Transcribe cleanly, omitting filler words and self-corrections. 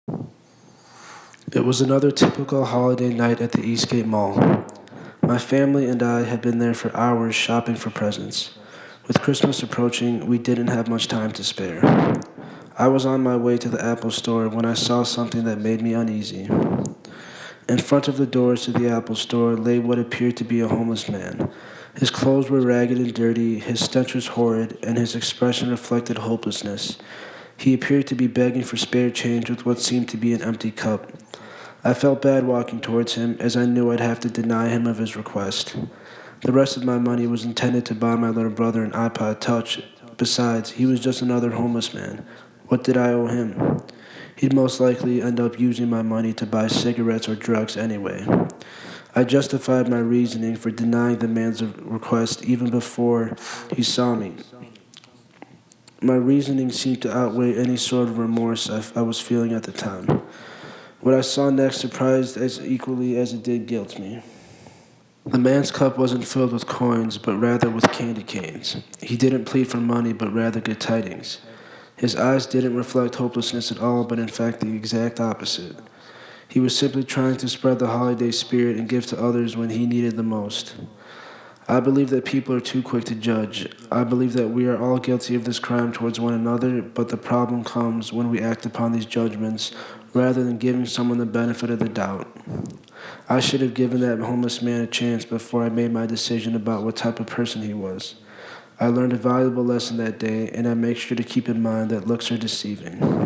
It was another typical holiday night at the Eastgate Mall. My family and I had been there for hours shopping for presents. With Christmas approaching, we didn't have much time to spare. I was on my way to the Apple store when I saw something that made me uneasy. In front of the doors to the Apple store lay what appeared to be a homeless man. His clothes were ragged and dirty, his stench was horrid, and his expression reflected hopelessness. He appeared to be begging for spare change with what seemed to be an empty cup. I felt bad walking towards him, as I knew I'd have to deny him of his request. The rest of my money was intended to buy my little brother an iPod Touch. Besides, he was just another homeless man. What did I owe him? He'd most likely end up using my money to buy cigarettes or drugs anyway. I justified my reasoning for denying the man's request even before he saw me. My reasoning seemed to outweigh any sort of remorse I was feeling at the time. What I saw next surprised as equally as it did guilt me. The man's cup wasn't filled with coins, but rather with candy canes. He didn't plead for money, but rather good tidings. His eyes didn't reflect hopelessness at all, but in fact the exact opposite. He was simply trying to spread the holiday spirit and give to others when he needed the most. I believe that people are too quick to judge. I believe that we are all guilty of this crime towards one another, but the problem comes when we act upon these judgments rather than giving someone the benefit of the doubt. I should have given that homeless man a chance before I made my decision about what type of person he was. I learned a valuable lesson that day, and I make sure to keep in mind that looks are deceiving.